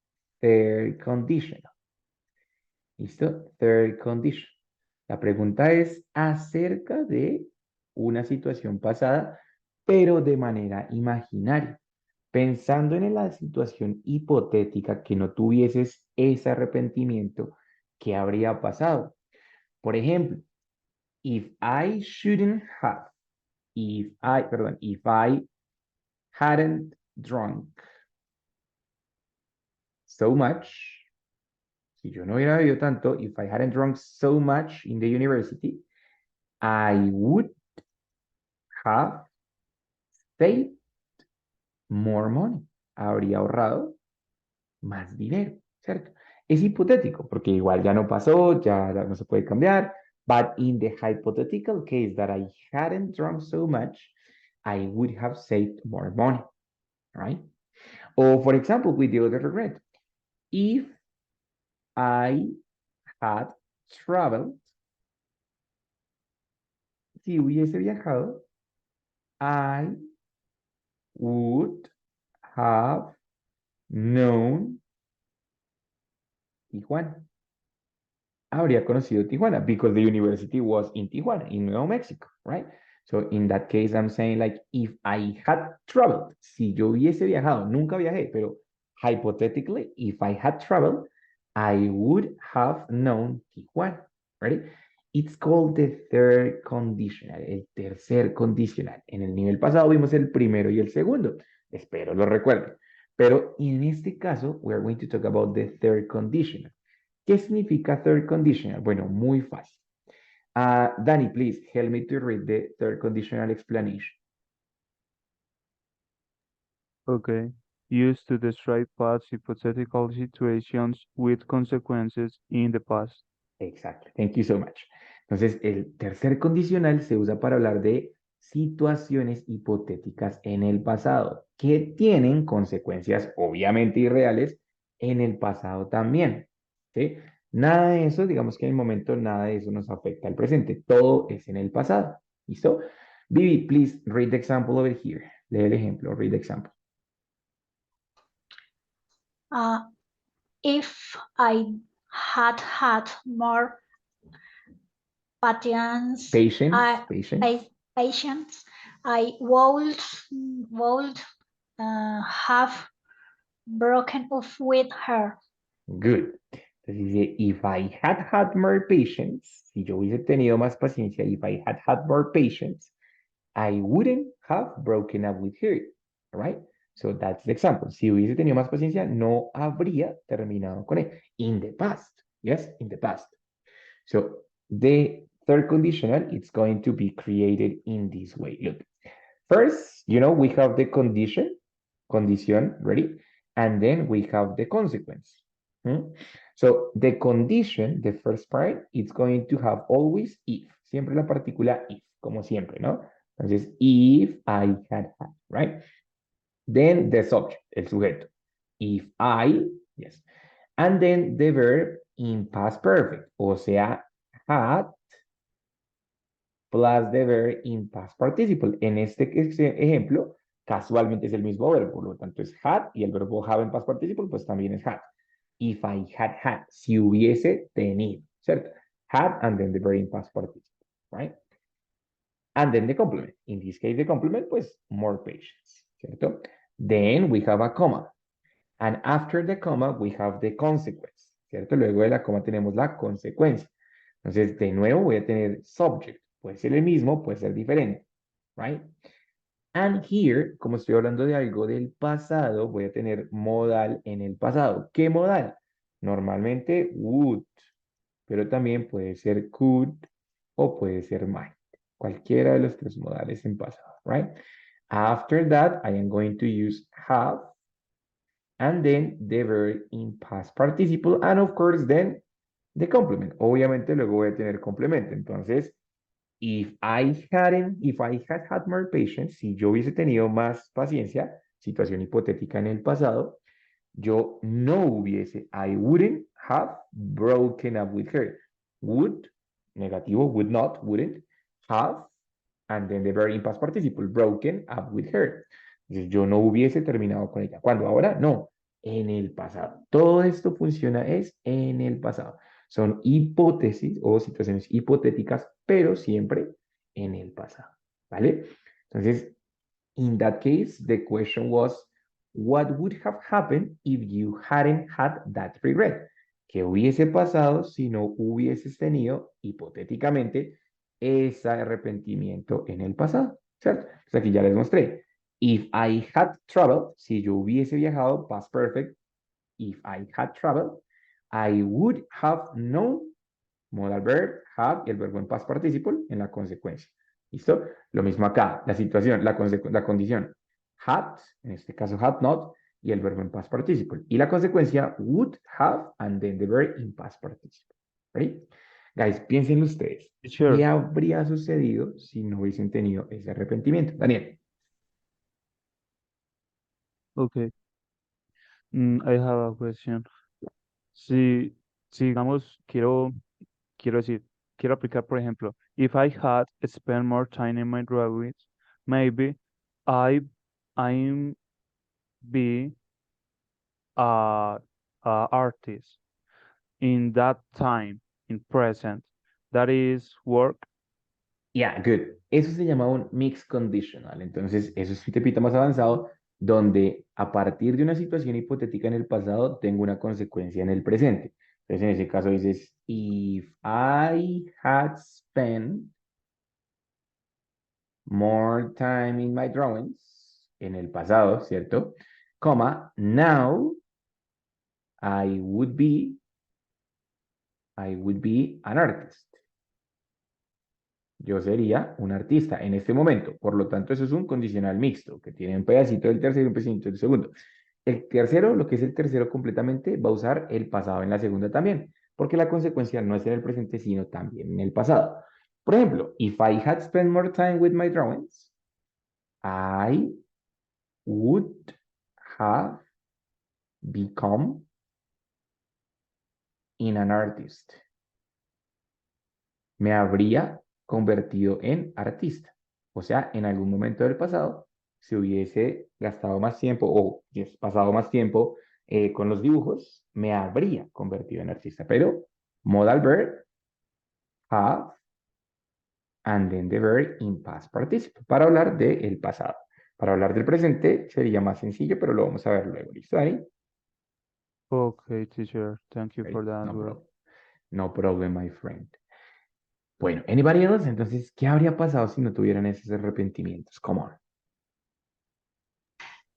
Third conditional. ¿Listo? Third condition. La pregunta es acerca de una situación pasada, pero de manera imaginaria. Pensando en la situación hipotética que no tuvieses ese arrepentimiento, ¿qué habría pasado? Por ejemplo, if I shouldn't have, if I hadn't drunk so much, si yo no hubiera bebido tanto, if I hadn't drunk so much in the university, I would have saved more money. Habría ahorrado más dinero, ¿cierto? Es hipotético, porque igual ya no pasó, ya no se puede cambiar. But in the hypothetical case that I hadn't drunk so much, I would have saved more money, right? Or for example, with the other regret, if I had traveled, si hubiese viajado, I would have known Tijuana. Habría conocido Tijuana because the university was in Tijuana, in Nuevo Mexico, right? So in that case, I'm saying like, if I had traveled, si yo hubiese viajado, nunca viajé, pero hypothetically, if I had traveled, I would have known Tijuana, right? It's called the third conditional, el tercer condicional. En el nivel pasado vimos el primero y el segundo. Espero lo recuerden. Pero en este caso, we are going to talk about the third conditional. ¿Qué significa third conditional? Bueno, muy fácil. Danny, please help me to read the third conditional explanation. Okay. Used to describe past hypothetical situations with consequences in the past. Exacto. Thank you so much. Entonces, el tercer condicional se usa para hablar de situaciones hipotéticas en el pasado que tienen consecuencias obviamente irreales en el pasado también. ¿Sí? Nada de eso, digamos que en el momento nada de eso nos afecta al presente. Todo es en el pasado. ¿Listo? Vivi, please read the example over here. Lee el ejemplo, read the example. If I had more patience, patience, I would have broken off with her. Good. Entonces dice, if I had more patience, si yo hubiese tenido más paciencia, if I had more patience, I wouldn't have broken up with her, right? So that's the example. Si hubiese tenido más paciencia, no habría terminado con él. In the past, yes, in the past. So the third conditional, it's going to be created in this way. Look, first, we have the condition, ready? And then we have the consequence. So the condition, the first part, it's going to have always if. Siempre la partícula if, como siempre, ¿no? Entonces, if I had, right? Then the subject, el sujeto. If I, yes. And then the verb in past perfect, o sea, had plus the verb in past participle. En este ejemplo, casualmente es el mismo verbo, por lo tanto es had, y el verbo have en past participle, pues también es had. If I had, si hubiese tenido, ¿cierto? Had and then the verb in past participle, right? And then the complement. In this case, the complement, pues more patience, ¿cierto? Then we have a comma. And after the comma, we have the consequence, ¿cierto? Luego de la coma tenemos la consecuencia. Entonces, de nuevo voy a tener subject. Puede ser el mismo, puede ser diferente, right? And here, como estoy hablando de algo del pasado, voy a tener modal en el pasado. ¿Qué modal? Normalmente would, pero también puede ser could o puede ser might. Cualquiera de los tres modales en pasado, right? After that, I am going to use have, and then the verb in past participle, and of course, then the complement. Obviamente, luego voy a tener complemento. Entonces, if I had more patience, si yo hubiese tenido más paciencia, situación hipotética en el pasado, yo no hubiese, I wouldn't have broken up with her. Would, negativo, would not, wouldn't, have, and then the verb in past participle, broken up with her. Entonces, yo no hubiese terminado con ella. ¿Cuándo? Ahora, no, en el pasado. Todo esto funciona es en el pasado. Son hipótesis o situaciones hipotéticas, pero siempre en el pasado, ¿vale? Entonces, in that case, the question was, what would have happened if you hadn't had that regret? ¿Qué hubiese pasado si no hubieses tenido, hipotéticamente, ese arrepentimiento en el pasado? ¿Cierto? Entonces aquí ya les mostré. If I had traveled, si yo hubiese viajado, past perfect, if I had traveled, I would have known, modal verb, have, y el verbo en past participle, en la consecuencia. ¿Listo? Lo mismo acá, la situación, la condición had, en este caso had not, y el verbo en past participle. Y la consecuencia would have, and then the verb in past participle. ¿Ready? Guys, piensen ustedes, Teacher, ¿qué habría sucedido si no hubiesen tenido ese arrepentimiento? Daniel. okay. I have a question. Si, si digamos, quiero decir, quiero aplicar, por ejemplo, if I had spent more time in my drawings, maybe I, I'm be a, a artist in that time, in present. That is work. Yeah, good. Eso se llama un mixed conditional. Entonces, eso es un tipito más avanzado donde a partir de una situación hipotética en el pasado tengo una consecuencia en el presente. Entonces, en ese caso dices, if I had spent more time in my drawings, en el pasado, ¿cierto? Coma, now I would be an artist. Yo sería un artista en este momento. Por lo tanto, eso es un condicional mixto, que tiene un pedacito del tercero y un pedacito del segundo. El tercero, lo que es el tercero completamente, va a usar el pasado en la segunda también, porque la consecuencia no es en el presente, sino también en el pasado. Por ejemplo, if I had spent more time with my drawings, I would have become an artist. Me habría convertido en artista. O sea, en algún momento del pasado, si hubiese gastado más tiempo o pasado más tiempo con los dibujos, me habría convertido en artista. Pero modal verb, have, and then the verb in past participle, para hablar del pasado. Para hablar del presente sería más sencillo, pero lo vamos a ver luego. ¿Listo, Dani? Okay, teacher. Thank you Okay, for the no answer. problem. No problem, my friend. Bueno, anybody else? Entonces, ¿qué habría pasado si no tuvieran esos arrepentimientos? Come on.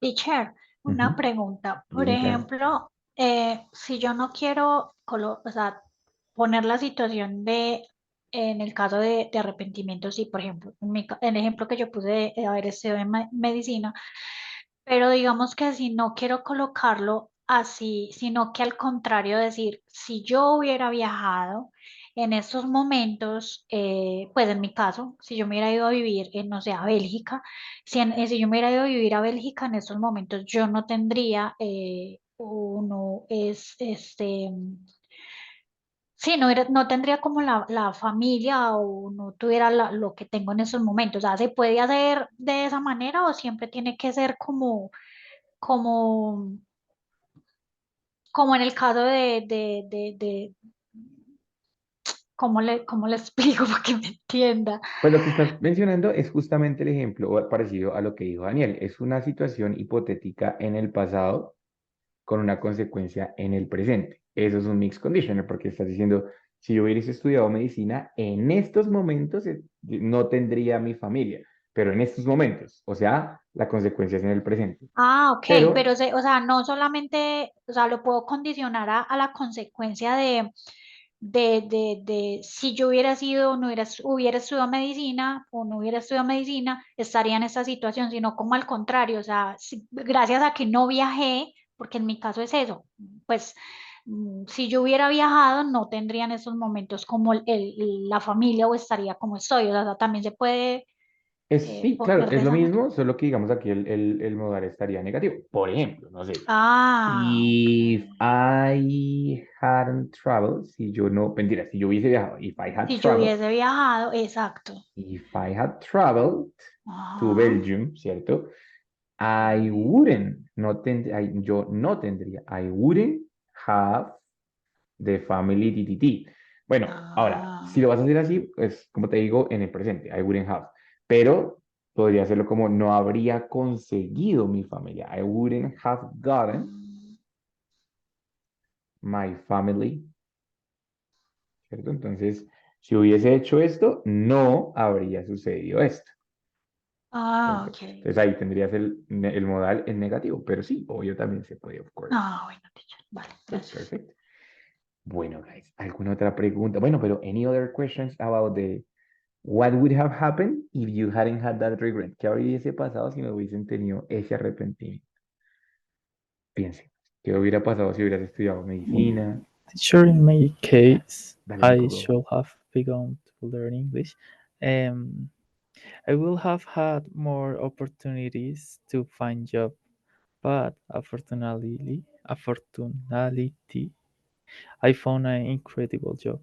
Teacher, una Ujú. pregunta. Por Dime, Clara. ejemplo, si yo no quiero, o sea, poner la situación de, en el caso de arrepentimiento, sí, por ejemplo, en el ejemplo que yo puse de haber estudiado en medicina, pero digamos que si no quiero colocarlo así, sino que al contrario decir, si yo hubiera viajado en estos momentos, pues en mi caso, si yo me hubiera ido a vivir, no sé, a Bélgica, si yo me hubiera ido a vivir a Bélgica en estos momentos, yo no tendría, o no es, sí, no tendría como la familia o no tuviera lo que tengo en esos momentos. O sea, ¿se puede hacer de esa manera o siempre tiene que ser como, como en el caso de cómo le explico para que me entienda? Pues lo que estás mencionando es justamente el ejemplo parecido a lo que dijo Daniel. Es una situación hipotética en el pasado con una consecuencia en el presente. Eso es un mixed conditioner porque estás diciendo, si yo hubiese estudiado medicina, en estos momentos no tendría mi familia, pero en estos momentos, o sea, la consecuencia es en el presente. Ah, ok, pero Pero o sea, no solamente, o sea, lo puedo condicionar a la consecuencia de si yo hubiera sido, no hubiera estudiado medicina o no hubiera estudiado medicina, estaría en esta situación, sino como al contrario, o sea, gracias a que no viajé, porque en mi caso es eso, pues si yo hubiera viajado, no tendría en esos momentos como la familia o estaría como estoy, o sea, también se puede sí, claro, poner de es lo esa manera. mismo, solo que digamos aquí el modal estaría negativo. Por ejemplo, no sé. Ah, If ok. I hadn't traveled, si yo no, mentira, si yo hubiese viajado, Si yo hubiese viajado, exacto. if I had traveled to Ajá. Belgium, ¿cierto? I wouldn't, yo no tendría, I wouldn't have the family DTT. Bueno, ahora, si Ah, lo vas a hacer así, es como te digo, en el presente, I wouldn't have, pero podría hacerlo como no habría conseguido mi familia, I wouldn't have gotten mm, my family, ¿cierto? Entonces, si hubiese hecho esto, no habría sucedido esto. ah, ¿Cierto? ok. Entonces ahí tendrías el modal en negativo, pero sí, obvio también se puede, of course. Ah, bueno, teacher. Vale, Okay, gracias. perfect. Bueno, guys, ¿alguna otra pregunta? Bueno, pero any other questions about What would have happened if you hadn't had that regret? ¿Qué hubiese pasado si no hubiesen tenido ese arrepentimiento? Piensen, ¿qué hubiera pasado si hubieras estudiado medicina? Teacher, in my case, Dale, I Nico, go. should have begun to learn English. I will have had more opportunities to find job, but unfortunately, I found an incredible job.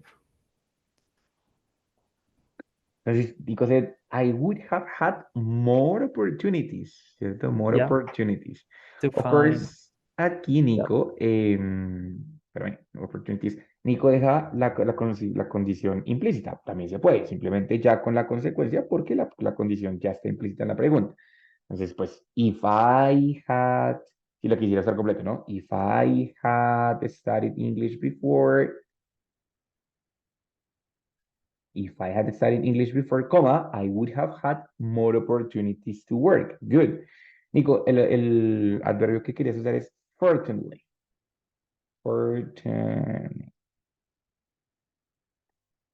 Entonces, Nico said, I would have had more opportunities, ¿cierto? More Yeah. opportunities. To Of find course, aquí Nico, espérame, opportunities. Nico deja la condición implícita. También se puede, simplemente ya con la consecuencia, porque la condición ya está implícita en la pregunta. Entonces, pues, if I had, si lo quisiera hacer completo, ¿no? If I had studied English before, if I had studied English before, comma, I would have had more opportunities to work. Good. Nico, el adverbio que querías usar es fortunately. Fortunately.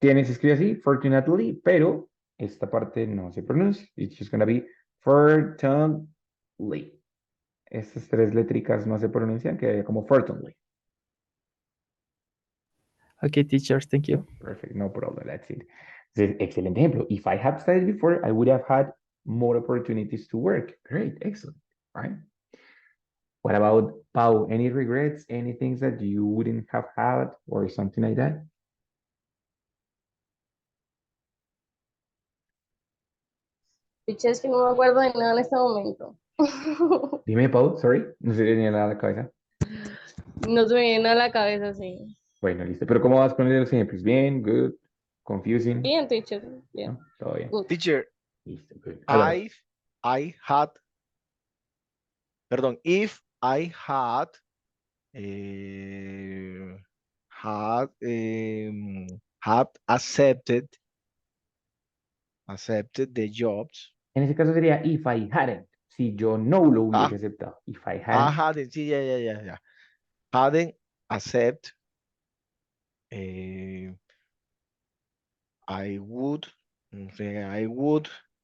Se escribe así, fortunately, pero esta parte no se pronuncia. It's just gonna be fortunately. Estas tres letricas no se pronuncian, quedaría como fortunately. Okay, teacher, thank you. Perfect, no problem, that's it. Entonces, excelente ejemplo. If I had studied before, I would have had more opportunities to work. Great, excellent, right? What about Pau? Any regrets? Any things that you wouldn't have had or something like that? Picha, es que no me acuerdo de nada en este momento. Dime, Pau, sorry, no se me viene nada a la cabeza. No se me viene a la cabeza, sí. Bueno, listo. Pero ¿cómo vas con los ejemplos? Bien, good, confusing. Bien, teacher, bien. ¿No? Todo bien. Good. Teacher, Listo, good. Hello. I had, perdón, if I had, had accepted the jobs. En ese caso sería if I hadn't, si yo no lo hubiese aceptado. If I hadn't. Hadn't, sí, ya. Hadn't accept, I would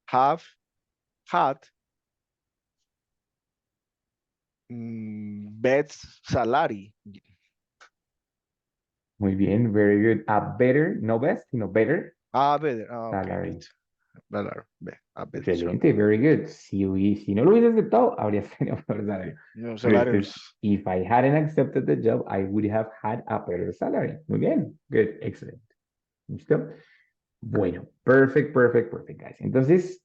have had best salary. Muy bien, very good. A better, no best, sino better Better. Okay, salary. listo. Better, a better Excelente, very good. Si no lo hubiese aceptado, habría tenido mejor salario. no, Pero salarios. if I hadn't accepted the job, I would have had a better salary. Muy bien, good, excellent. ¿Listo? Bueno, perfect, guys. Entonces,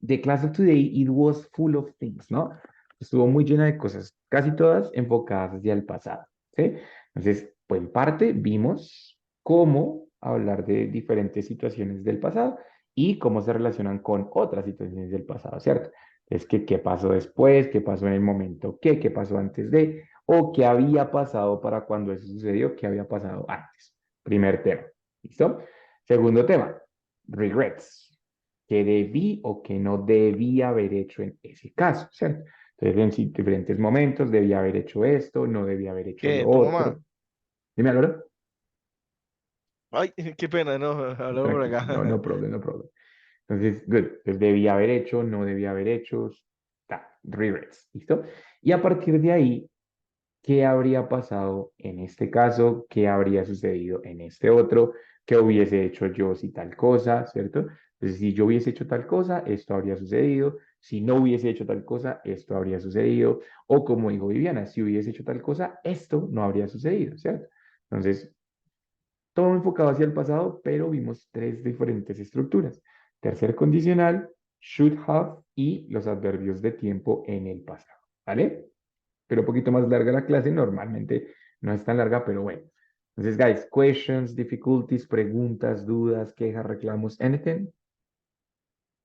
the class of today, it was full of things, ¿no? Estuvo muy llena de cosas, casi todas enfocadas hacia el pasado, ¿sí? Entonces, pues en parte vimos cómo hablar de diferentes situaciones del pasado y cómo se relacionan con otras situaciones del pasado, ¿cierto? Es que qué pasó después, qué pasó en el momento, qué pasó antes de, o qué había pasado para cuando eso sucedió, qué había pasado antes. Primer tema, ¿listo? Segundo tema, regrets. ¿Qué debí o qué no debí haber hecho en ese caso? ¿Cierto? Entonces, en diferentes momentos debía haber hecho esto, no debía haber hecho ¿Qué? lo ¿Tu otro. mamá? Dime, Álvaro. Ay, qué pena, no, hablar por acá. No problem, no problem. Entonces, good. Entonces, debía haber hecho, no debía haber hecho. Regrets, ¿listo? Y a partir de ahí, ¿qué habría pasado en este caso? ¿Qué habría sucedido en este otro? ¿Qué hubiese hecho yo si tal cosa? ¿Cierto? Entonces, si yo hubiese hecho tal cosa, esto habría sucedido. Si no hubiese hecho tal cosa, esto habría sucedido. O como dijo Viviana, si hubiese hecho tal cosa, esto no habría sucedido, ¿cierto? Entonces, todo enfocado hacia el pasado, pero vimos tres diferentes estructuras. Tercer condicional, should have y los adverbios de tiempo en el pasado, ¿vale? Pero un poquito más larga la clase, normalmente no es tan larga, pero bueno. Entonces, guys, questions, difficulties, preguntas, dudas, quejas, reclamos, anything?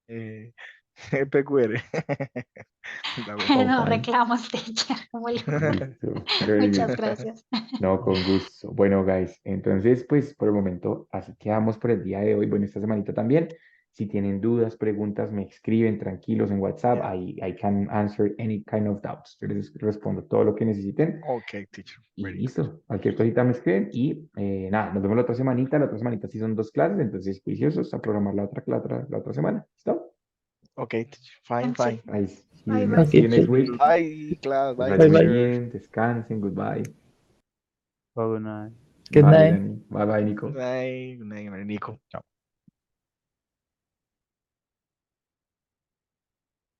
PQR. No fine. reclamos, teacher. Muy Listo, very Muchas good. gracias. No, con gusto. Bueno, guys, entonces, pues por el momento, así quedamos por el día de hoy, bueno, esta semanita también. Si tienen dudas, preguntas, me escriben tranquilos en WhatsApp. Yeah. I can answer any kind of doubts. Yo les respondo todo lo que necesiten. Okay, teacher. Y Very good. listo, cualquier cosita me escriben y nada, nos vemos la otra semanita. La otra semanita sí son 2 clases, entonces juiciosos a programar la otra semana. ¿Listo? Okay, teacher. Fine, Thank you. fine. Ahí, see Bye, you, bye. see you next Okay. week. Bye, class. Que Bye, vayan muy Bye-bye. teacher. bien, descansen, goodbye. Have a night. Good Bye, night. Dani. Bye, bye, Nico. Good night, Nico. Chao.